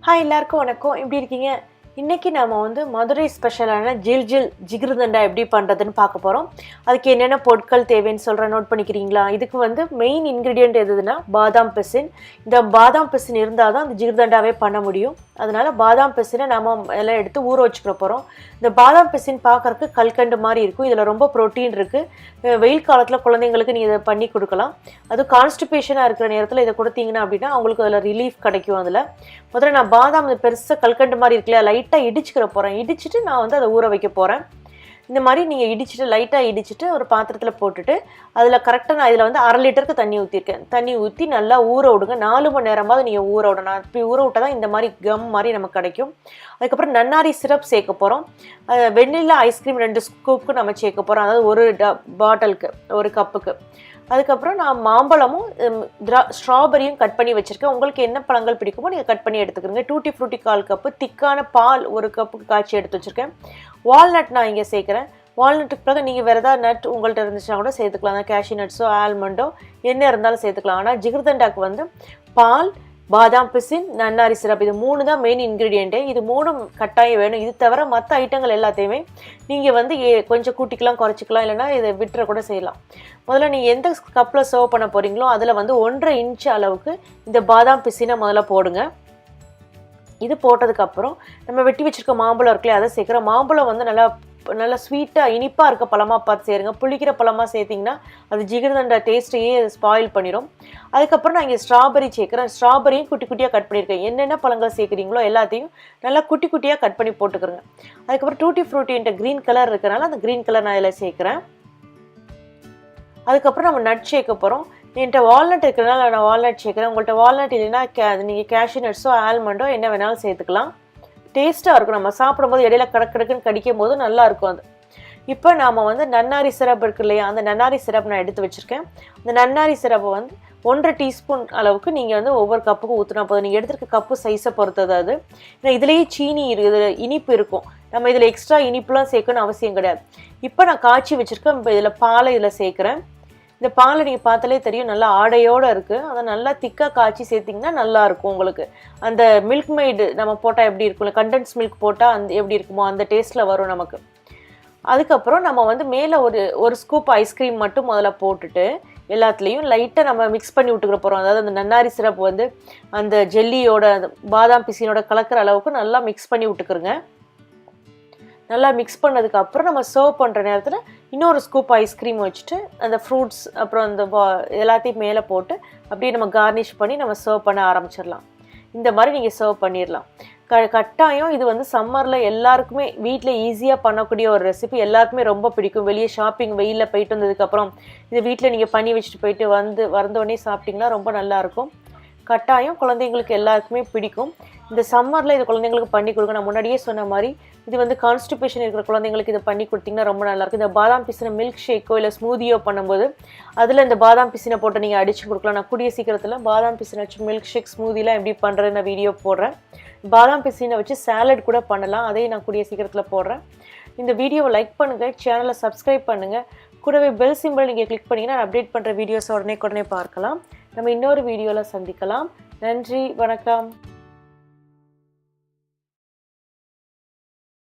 Hi எல்லாருக்கும் வணக்கம். எப்படி இருக்கீங்க? இன்றைக்கி நம்ம வந்து மதுரை ஸ்பெஷலான ஜிகிருதண்டா எப்படி பண்ணுறதுன்னு பார்க்க போகிறோம். அதுக்கு என்னென்ன பொருட்கள் தேவைன்னு சொல்கிறேன், நோட் பண்ணிக்கிறீங்களா? இதுக்கு வந்து மெயின் இன்க்ரீடியன்ட் எதுனா பாதாம் பிசின். இந்த பாதாம் பிசின் இருந்தால் தான் அந்த ஜிகிருதண்டாவே பண்ண முடியும். அதனால் பாதாம் பிசினை நம்ம எல்லாம் எடுத்து ஊற வச்சுக்கிற போகிறோம். இந்த பாதாம் பிசின் பார்க்குறக்கு கல்கண்டு மாதிரி இருக்கும். இதில் ரொம்ப ப்ரோட்டீன் இருக்குது. வெயில் காலத்தில் குழந்தைங்களுக்கு நீங்கள் இதை பண்ணி கொடுக்கலாம். அதுவும் கான்ஸ்டிபேஷனாக இருக்கிற நேரத்தில் இதை கொடுத்தீங்கன்னா அப்படின்னா அவங்களுக்கு அதில் ரிலீஃப் கிடைக்கும். அதில் முதல்ல நான் பாதாம் பெருசாக கல்கண்டு மாதிரி இருக்குல்லையா, லைட்டாக இடிச்சுக்கிற போகிறேன். இடிச்சுட்டு நான் வந்து அதை ஊற வைக்க போகிறேன். இந்த மாதிரி நீங்கள் இடிச்சுட்டு லைட்டாக இடிச்சுட்டு ஒரு பாத்திரத்தில் போட்டுட்டு அதில் கரெக்டாக நான் இதில் வந்து 1/2 லிட்டருக்கு தண்ணி ஊற்றிருக்கேன். தண்ணி ஊற்றி நல்லா ஊற விடுங்க. 4 மணி நேரமாவது நீங்கள் ஊற விடணும். இப்படி ஊற விட்டால் தான் இந்த மாதிரி கம் மாதிரி நமக்கு கிடைக்கும். அதுக்கப்புறம் நன்னாரி சிரப் சேர்க்க போகிறோம். வெண்ணிலா ஐஸ்கிரீம் 2 ஸ்கூப்புக்கு நம்ம சேர்க்க போகிறோம். அதாவது ஒரு பாட்டிலுக்கு, ஒரு கப்புக்கு. அதுக்கப்புறம் நான் மாம்பழமும் ஸ்ட்ராபெரியும் கட் பண்ணி வச்சுருக்கேன். உங்களுக்கு என்ன பழங்கள் பிடிக்குமோ நீங்கள் கட் பண்ணி எடுத்துக்கிறீங்க. டூட்டி ஃப்ரூட்டி 1/4 கப்பு, திக்கான பால் 1 கப்புக்கு காய்ச்சி எடுத்து வச்சுருக்கேன். வால்நட் நான் இங்கே சேர்க்குறேன். வால்நட்டுக்கு பிறகு நீங்கள் வேறு ஏதாவது நட் உங்கள்கிட்ட இருந்துச்சுன்னா கூட சேர்த்துக்கலாம். கேஷ்யூ நட்ஸோ ஆல்மண்டோ என்ன இருந்தாலும் சேர்த்துக்கலாம். ஆனால் ஜிகிருதண்டாக்கு வந்து பால், பாதாம் பிசின், நன்னாரி சிரப், இது 3 தான் மெயின் இன்க்ரீடியண்ட்டு. இது 3 கட்டாயம் வேணும். இது தவிர மற்ற ஐட்டங்கள் எல்லாத்தையுமே நீங்கள் வந்து கொஞ்சம் கூட்டிக்கலாம், குறைச்சிக்கலாம், இல்லைனா இதை விட்டுற கூட செய்யலாம். முதல்ல நீங்கள் எந்த கப்பில் சர்வ் பண்ண போகிறீங்களோ அதில் வந்து 1.5 இன்ச் அளவுக்கு இந்த பாதாம் பிசினை முதல்ல போடுங்க. இது போட்டதுக்கப்புறம் நம்ம வெட்டி வச்சுருக்க மாம்பழம் இருக்குல்லையே, அதை சேர்க்குறோம். மாம்பழம் வந்து நல்லா ஸ்வீட்டாக இனிப்பாக இருக்க பழமாக பார்த்து சேருங்க. புளிக்கிற பழமாக சேர்த்திங்கன்னா அது ஜிகிருதண்டா டேஸ்ட்டையே ஸ்பாயில் பண்ணிடும். அதுக்கப்புறம் நான் இங்கே ஸ்ட்ராபெரி சேர்க்குறேன். ஸ்ட்ராபெரியும் குட்டி குட்டியாக கட் பண்ணியிருக்கேன். என்னென்ன பழங்கள் சேர்க்குறீங்களோ எல்லாத்தையும் நல்லா குட்டி குட்டியாக கட் பண்ணி போட்டுக்கிறேங்க. அதுக்கப்புறம் டூட்டி ஃப்ரூட்டின்ற க்ரீன் கலர் இருக்கிறனால அந்த க்ரீன் கலர் நான் இதில் சேர்க்குறேன். அதுக்கப்புறம் நம்ம நட் சேர்க்க போகிறோம். என்கிட்ட வால்நட் இருக்கிறனால நான் வால்நட் சேர்க்குறேன். உங்கள்கிட்ட வால்நட் இல்லைன்னா நீங்கள் கேஷ்யூ நட்ஸோ ஆல்மண்டோ என்ன வேணாலும் சேர்த்துக்கலாம். டேஸ்ட்டாக இருக்கும். நம்ம சாப்பிடும்போது இடையில கடக்குன்னு கடிக்கும் போது நல்லாயிருக்கும் அது. இப்போ நாம் வந்து நன்னாரி சிரப் இருக்கு இல்லையா, அந்த நன்னாரி சிரப் நான் எடுத்து வச்சுருக்கேன். அந்த நன்னாரி சிரப்பை வந்து 1.5 டீஸ்பூன் அளவுக்கு நீங்கள் வந்து ஒவ்வொரு கப்புக்கும் ஊற்றினா போதும். நீங்கள் எடுத்துருக்க கப்பு சைஸை பொறுத்தது அது. ஏன்னா இதுலேயே சீனி இருக்குது, இனிப்பு இருக்கும். நம்ம இதில் எக்ஸ்ட்ரா இனிப்புலாம் சேர்க்கணும்னு அவசியம் கிடையாது. இப்போ நான் காய்ச்சி வச்சுருக்கேன். இப்போ இதில் பாலை இதில் சேர்க்குறேன். இந்த பாலை நீங்கள் பார்த்தாலே தெரியும், நல்லா ஆடையோடு இருக்குது. அதை நல்லா திக்காக காய்ச்சி சேர்த்திங்கன்னா நல்லாயிருக்கும் உங்களுக்கு. அந்த மில்க் மெய்டு நம்ம போட்டால் எப்படி இருக்கும்ல, கண்டென்ஸ் மில்க் போட்டால் எப்படி இருக்குமோ அந்த டேஸ்ட்டில் வரும் நமக்கு. அதுக்கப்புறம் நம்ம வந்து மேலே ஒரு ஸ்கூப் ஐஸ்கிரீம் மட்டும் முதல்ல போட்டுட்டு எல்லாத்துலேயும் லைட்டாக நம்ம மிக்ஸ் பண்ணி விட்டுக்கிற போகிறோம். அதாவது அந்த நன்னாரி சிரப் வந்து அந்த ஜெல்லியோட அந்த பாதாம் பிசினோட கலக்கிற அளவுக்கு நல்லா மிக்ஸ் பண்ணி விட்டுக்கிறோங்க. நல்லா மிக்ஸ் பண்ணதுக்கப்புறம் நம்ம சர்வ் பண்ணுற நேரத்தில் இன்னொரு ஸ்கூப் ஐஸ்கிரீம் வச்சுட்டு அந்த ஃப்ரூட்ஸ் அப்புறம் அந்த எல்லாத்தையும் மேலே போட்டு அப்படியே நம்ம கார்னிஷ் பண்ணி நம்ம சர்வ் பண்ண ஆரம்பிச்சிடலாம். இந்த மாதிரி நீங்கள் சர்வ் பண்ணிடலாம். கட்டாயம் இது வந்து சம்மரில் எல்லாருக்குமே வீட்டில் ஈஸியாக பண்ணக்கூடிய ஒரு ரெசிபி. எல்லாருக்குமே ரொம்ப பிடிக்கும். வெளியே ஷாப்பிங் வெயிலில் போயிட்டு வந்ததுக்கப்புறம் இது வீட்டில் நீங்கள் பண்ணி வச்சுட்டு போயிட்டு வந்தோடனே சாப்பிட்டிங்கன்னா ரொம்ப நல்லாயிருக்கும். கட்டாயம் குழந்தைங்களுக்கு எல்லாருக்குமே பிடிக்கும். இந்த சம்மரில் இது குழந்தைங்களுக்கு பண்ணி கொடுங்க. நான் முன்னாடியே சொன்ன மாதிரி இது வந்து கான்ஸ்டிபேஷன் இருக்கிற குழந்தைங்களுக்கு இதை பண்ணி கொடுத்திங்கன்னா ரொம்ப நல்லாயிருக்கும். இந்த பாதாம் பிசினை மில்க் ஷேக்கோ இல்லை ஸ்மூதியோ பண்ணும்போது அதில் இந்த பாதாம் பிசினை போட்டு நீங்கள் அடித்து கொடுக்கலாம். நான் கூடிய சீக்கிரத்தில் பாதாம் பிசினை வச்சு மில்க் ஷேக் ஸ்மூதிலாம் எப்படி பண்ணுறதுன்னு நான் வீடியோ போடுறேன். பாதாம் பிசினை வச்சு சாலட் கூட பண்ணலாம். அதையும் நான் கூடிய சீக்கிரத்தில் போடுறேன். இந்த வீடியோவை லைக் பண்ணுங்கள், சேனலை சப்ஸ்கிரைப் பண்ணுங்கள். கூடவே பெல் சிம்பிள் நீங்கள் கிளிக் பண்ணிங்கன்னா அப்டேட் பண்ணுற வீடியோஸை உடனே பார்க்கலாம். நம்ம இன்னொரு வீடியோவில் சந்திக்கலாம். நன்றி, வணக்கம்.